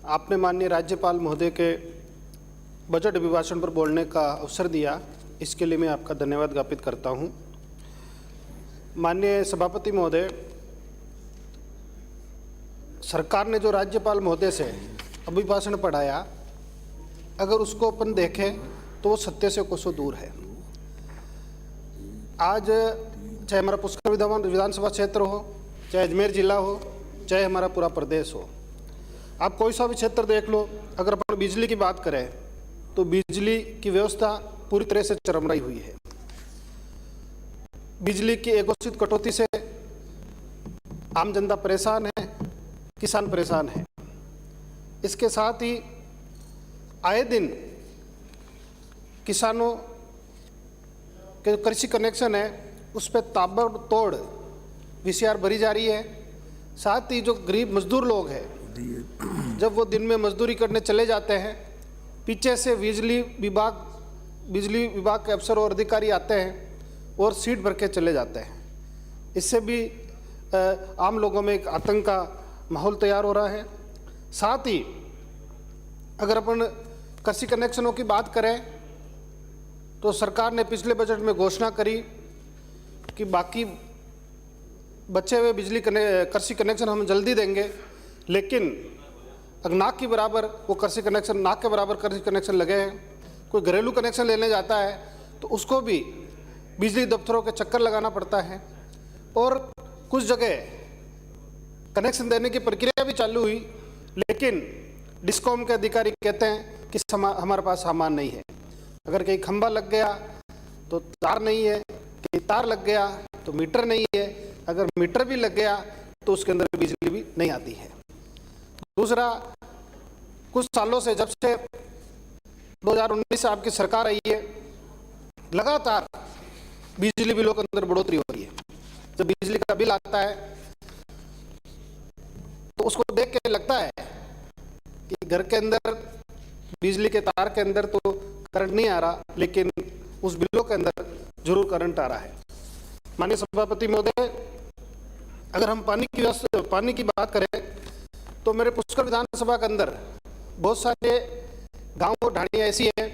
आपने माननीय राज्यपाल महोदय के बजट अभिभाषण पर बोलने का अवसर दिया, इसके लिए मैं आपका धन्यवाद ज्ञापित करता हूं। माननीय सभापति महोदय, सरकार ने जो राज्यपाल महोदय से अभिभाषण पढ़ाया, अगर उसको अपन देखें तो वो सत्य से कोसों दूर है। आज चाहे हमारा पुष्कर विधानसभा क्षेत्र हो, चाहे अजमेर जिला हो, चाहे हमारा पूरा प्रदेश हो, आप कोई सा भी क्षेत्र देख लो, अगर अपन बिजली की बात करें तो बिजली की व्यवस्था पूरी तरह से चरमराई हुई है। बिजली की अघोषित कटौती से आम जनता परेशान है, किसान परेशान है। इसके साथ ही आए दिन किसानों के कृषि कनेक्शन है उस पर ताबड़तोड़ VCR भरी जा रही है। साथ ही जो गरीब मजदूर लोग हैं, जब वो दिन में मजदूरी करने चले जाते हैं, पीछे से बिजली विभाग के अफसर और अधिकारी आते हैं और सीट भर के चले जाते हैं। इससे भी आम लोगों में एक आतंक का माहौल तैयार हो रहा है। साथ ही अगर अपन कृषि कनेक्शनों की बात करें तो सरकार ने पिछले बजट में घोषणा करी कि बाकी बचे हुए कृषि कनेक्शन हम जल्दी देंगे, लेकिन नाक के बराबर वो नाक के बराबर कृषि कनेक्शन लगे हैं। कोई घरेलू कनेक्शन लेने जाता है तो उसको भी बिजली दफ्तरों के चक्कर लगाना पड़ता है, और कुछ जगह कनेक्शन देने की प्रक्रिया भी चालू हुई, लेकिन डिस्कॉम के अधिकारी कहते हैं कि हमारे पास सामान नहीं है। अगर कहीं खंभा लग गया तो तार नहीं है, कहीं तार लग गया तो मीटर नहीं है, अगर मीटर भी लग गया तो उसके अंदर बिजली भी नहीं आती है। दूसरा, कुछ सालों से, जब से 2019 से आपकी सरकार आई है, लगातार बिजली बिलों के अंदर बढ़ोतरी हो रही है। जब बिजली का बिल आता है तो उसको देख के लगता है कि घर के अंदर बिजली के तार के अंदर तो करंट नहीं आ रहा, लेकिन उस बिलों के अंदर जरूर करंट आ रहा है। माननीय सभापति महोदय, अगर हम पानी की बात करें तो मेरे पुष्कर विधानसभा के अंदर बहुत सारे गांव और ढाणियाँ ऐसी हैं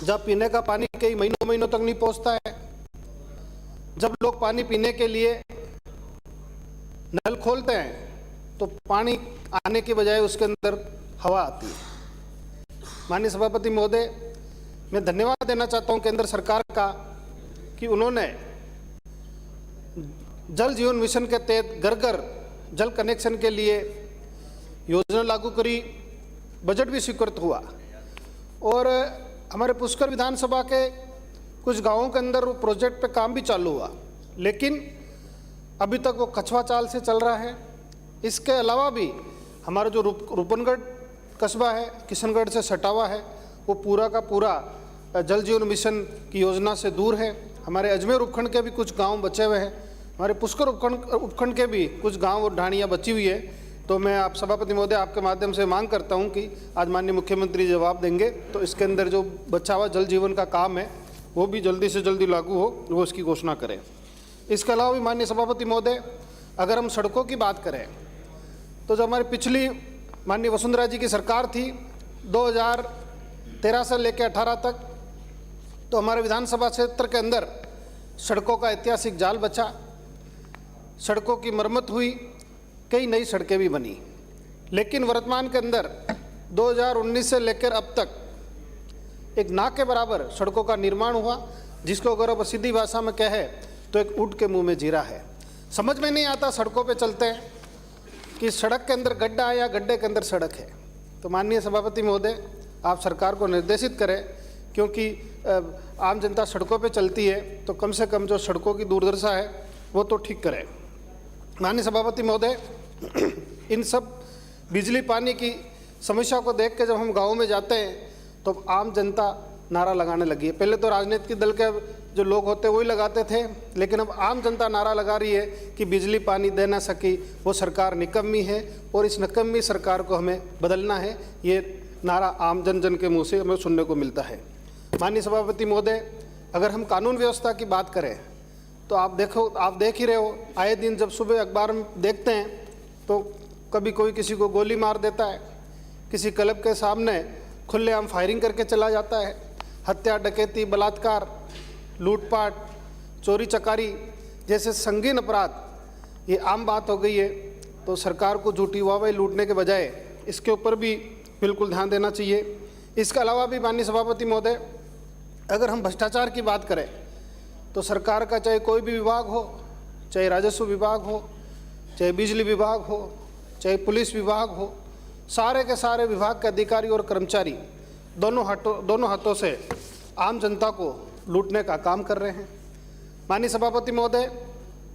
जब पीने का पानी कई महीनों तक नहीं पहुंचता है। जब लोग पानी पीने के लिए नल खोलते हैं तो पानी आने के बजाय उसके अंदर हवा आती है। माननीय सभापति महोदय, मैं धन्यवाद देना चाहता हूं केंद्र सरकार का कि उन्होंने जल जीवन मिशन के तहत घर घर जल कनेक्शन के लिए योजना लागू करी, बजट भी स्वीकृत हुआ, और हमारे पुष्कर विधानसभा के कुछ गांवों के अंदर वो प्रोजेक्ट पे काम भी चालू हुआ, लेकिन अभी तक वो कछुआ चाल से चल रहा है। इसके अलावा भी हमारा जो रूपनगढ़ कस्बा है, किशनगढ़ से सटा हुआ है, वो पूरा का पूरा जल जीवन मिशन की योजना से दूर है। हमारे अजमेर उपखंड के भी कुछ गांव बचे हुए हैं, हमारे पुष्कर उपखंड के भी कुछ गांव और ढाणियाँ बची हुई है। तो मैं आप सभापति महोदय आपके माध्यम से मांग करता हूं कि आज माननीय मुख्यमंत्री जवाब देंगे तो इसके अंदर जो बचा हुआ जल जीवन का काम है वो भी जल्दी से जल्दी लागू हो, वो इसकी घोषणा करें। इसके अलावा भी माननीय सभापति महोदय, अगर हम सड़कों की बात करें तो जो हमारी पिछली माननीय वसुंधरा जी की सरकार थी 2013 से लेकर 18 तक, तो हमारे विधानसभा क्षेत्र के अंदर सड़कों का ऐतिहासिक जाल बचा, सड़कों की मरम्मत हुई, कई नई सड़कें भी बनी। लेकिन वर्तमान के अंदर 2019 से लेकर अब तक एक नाक के बराबर सड़कों का निर्माण हुआ, जिसको अगर अब सीधी भाषा में कहे तो एक ऊँट के मुंह में जीरा है। समझ में नहीं आता, सड़कों पे चलते हैं कि सड़क के अंदर गड्ढा है या गड्ढे के अंदर सड़क है। तो माननीय सभापति महोदय, आप सरकार को निर्देशित करें, क्योंकि आम जनता सड़कों पे चलती है, तो कम से कम जो सड़कों की दुर्दशा है वो तो ठीक करें। माननीय सभापति महोदय, इन सब बिजली पानी की समस्या को देख के जब हम गाँव में जाते हैं तो आम जनता नारा लगाने लगी है। पहले तो राजनीतिक दल के जो लोग होते वही लगाते थे, लेकिन अब आम जनता नारा लगा रही है कि बिजली पानी दे ना सकी वो सरकार निकम्मी है, और इस निकम्मी सरकार को हमें बदलना है। ये नारा आम जन के मुँह से हमें सुनने को मिलता है। माननीय सभापति महोदय, अगर हम कानून व्यवस्था की बात करें तो आप देख ही रहे हो, आए दिन जब सुबह अखबार में देखते हैं तो कभी कोई किसी को गोली मार देता है, किसी क्लब के सामने खुलेआम फायरिंग करके चला जाता है। हत्या, डकैती, बलात्कार, लूटपाट, चोरी चकारी जैसे संगीन अपराध ये आम बात हो गई है। तो सरकार को झूठी वाहवाही लूटने के बजाय इसके ऊपर भी बिल्कुल ध्यान देना चाहिए। इसके अलावा भी माननीय सभापति महोदय, अगर हम भ्रष्टाचार की बात करें तो सरकार का चाहे कोई भी विभाग हो, चाहे राजस्व विभाग हो, चाहे बिजली विभाग हो, चाहे पुलिस विभाग हो, सारे के सारे विभाग के अधिकारी और कर्मचारी दोनों हाथों से आम जनता को लूटने का काम कर रहे हैं। माननीय सभापति महोदय,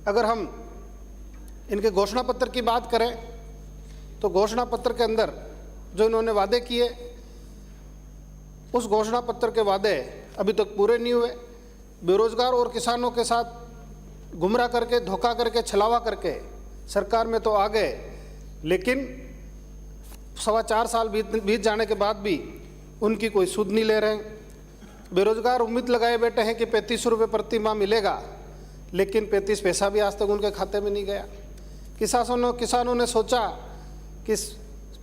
अगर हम इनके घोषणा पत्र की बात करें तो घोषणा पत्र के अंदर जो इन्होंने वादे किए, उस घोषणा पत्र के वादे अभी तक पूरे नहीं हुए। बेरोजगार और किसानों के साथ गुमराह करके, धोखा करके, छलावा करके सरकार में तो आ गए, लेकिन 4.25 साल बीत जाने के बाद भी उनकी कोई सुध नहीं ले रहे हैं। बेरोजगार उम्मीद लगाए बैठे हैं कि 3500 रुपये प्रति माह मिलेगा, लेकिन 35 पैसा भी आज तक उनके खाते में नहीं गया। किसानों ने सोचा कि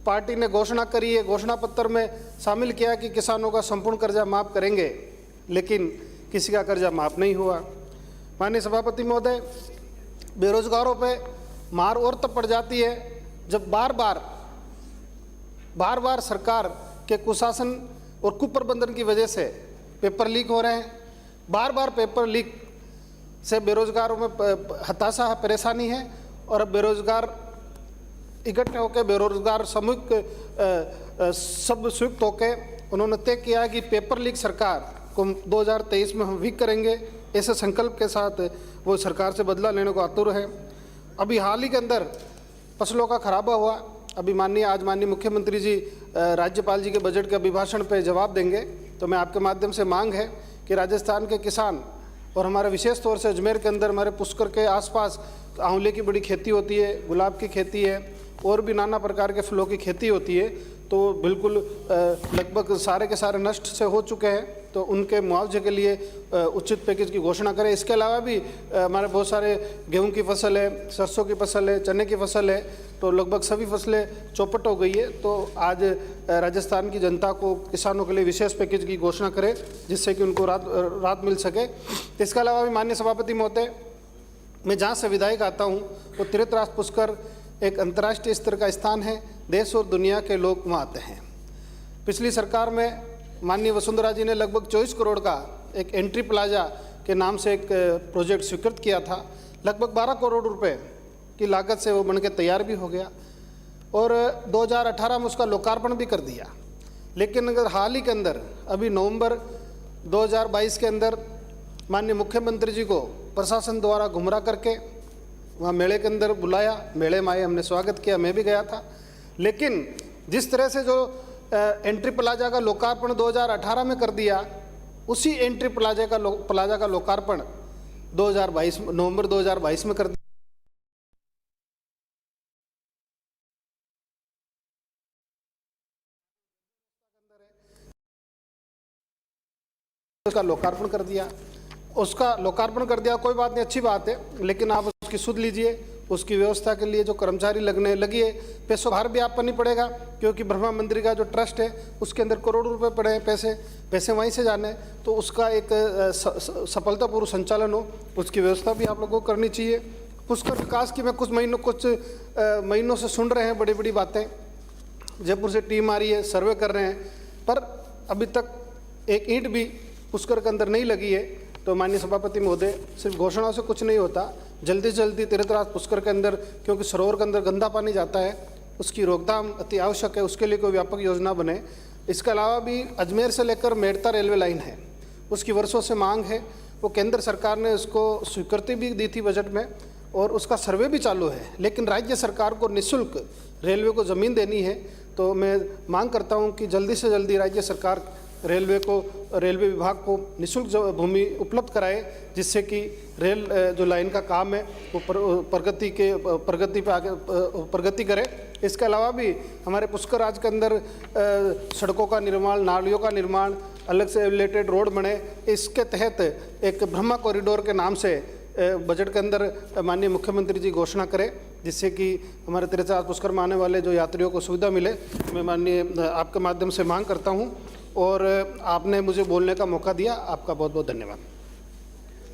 पार्टी ने घोषणा करी है, घोषणा पत्र में शामिल किया कि किसानों का संपूर्ण कर्जा माफ़ करेंगे, लेकिन किसी का कर्जा माफ़ नहीं हुआ। माननीय सभापति महोदय, बेरोजगारों पे मार और तब पड़ जाती है जब बार बार सरकार के कुशासन और कुप्रबंधन की वजह से पेपर लीक हो रहे हैं। बार पेपर लीक से बेरोजगारों में हताशा है, परेशानी है, और अब बेरोजगार इकट्ठे होकर बेरोजगार सब संयुक्त होकर उन्होंने तय किया कि पेपर लीक सरकार को 2023 में हम वीक करेंगे। ऐसे संकल्प के साथ वो सरकार से बदला लेने को आतुर है। अभी हाल ही के अंदर फसलों का खराबा हुआ। अभी आज माननीय मुख्यमंत्री जी राज्यपाल जी के बजट के अभिभाषण पे जवाब देंगे, तो मैं आपके माध्यम से मांग है कि राजस्थान के किसान और हमारे विशेष तौर से अजमेर के अंदर हमारे पुष्कर के आसपास आंवले की बड़ी खेती होती है, गुलाब की खेती है, और भी नाना प्रकार के फलों की खेती होती है, तो बिल्कुल लगभग सारे के सारे नष्ट से हो चुके हैं, तो उनके मुआवजे के लिए उचित पैकेज की घोषणा करें। इसके अलावा भी हमारे बहुत सारे गेहूं की फसल है, सरसों की फसल है, चने की फसल है, तो लगभग सभी फसलें चौपट हो गई है। तो आज राजस्थान की जनता को, किसानों के लिए विशेष पैकेज की घोषणा करें, जिससे कि उनको राहत मिल सके। इसके अलावा भी माननीय सभापति महोदय, मैं जहाँ से विधायक आता हूँ वो तीर्थराज पुष्कर एक अंतर्राष्ट्रीय स्तर का स्थान है। देश और दुनिया के लोग वहाँ आते हैं। पिछली सरकार में माननीय वसुंधरा जी ने लगभग 24 करोड़ का एक एंट्री प्लाजा के नाम से एक प्रोजेक्ट स्वीकृत किया था। लगभग 12 करोड़ रुपए की लागत से वो बनके तैयार भी हो गया और 2018 में उसका लोकार्पण भी कर दिया। लेकिन अगर हाल ही के अंदर अभी नवंबर 2022 के अंदर माननीय मुख्यमंत्री जी को प्रशासन द्वारा गुमराह करके वहाँ मेले के अंदर बुलाया, मेले में आए, हमने स्वागत किया, मैं भी गया था। लेकिन जिस तरह से जो एंट्री प्लाजा का लोकार्पण 2018 में कर दिया, उसी एंट्री प्लाजा का लोकार्पण 2022 नवंबर 2022 में कर दिया। उसका लोकार्पण कर दिया, कोई बात नहीं, अच्छी बात है, लेकिन आप उसकी सुध लीजिए। उसकी व्यवस्था के लिए जो कर्मचारी लगने लगी है, पैसों बाहर भी आपको नहीं पड़ेगा, क्योंकि ब्रह्मा मंदिर का जो ट्रस्ट है उसके अंदर करोड़ों रुपए पड़े हैं, पैसे वहीं से जाने, तो उसका एक सफलतापूर्व संचालन हो, उसकी व्यवस्था भी आप लोगों को करनी चाहिए। पुष्कर विकास की मैं कुछ महीनों से सुन रहे हैं बड़ी बड़ी बातें। जयपुर से टीम आ रही है, सर्वे कर रहे हैं, पर अभी तक एक ईंट भी पुष्कर के अंदर नहीं लगी है। तो माननीय सभापति महोदय, सिर्फ घोषणाओं से कुछ नहीं होता, जल्दी से जल्दी तीर्थराज पुष्कर के अंदर, क्योंकि सरोवर के अंदर गंदा पानी जाता है, उसकी रोकथाम अति आवश्यक है, उसके लिए कोई व्यापक योजना बने। इसके अलावा भी अजमेर से लेकर मेड़ता रेलवे लाइन है, उसकी वर्षों से मांग है, वो केंद्र सरकार ने उसको स्वीकृति भी दी थी बजट में और उसका सर्वे भी चालू है, लेकिन राज्य सरकार को निःशुल्क रेलवे को ज़मीन देनी है। तो मैं मांग करता हूँ कि जल्दी से जल्दी राज्य सरकार रेलवे विभाग को निःशुल्क भूमि उपलब्ध कराए, जिससे कि रेल जो लाइन का काम है वो प्रगति करे। इसके अलावा भी हमारे पुष्कर राज के अंदर सड़कों का निर्माण, नालियों का निर्माण, अलग से रिलेटेड रोड बने। इसके तहत एक ब्रह्मा कॉरिडोर के नाम से बजट के अंदर माननीय मुख्यमंत्री जी घोषणा करें, जिससे कि हमारे तीर्थयात्रा पुष्कर में आने वाले जो यात्रियों को सुविधा मिले, मैं माननीय आपके माध्यम से मांग करता हूँ और आपने मुझे बोलने का मौका दिया। आपका बहुत बहुत धन्यवाद।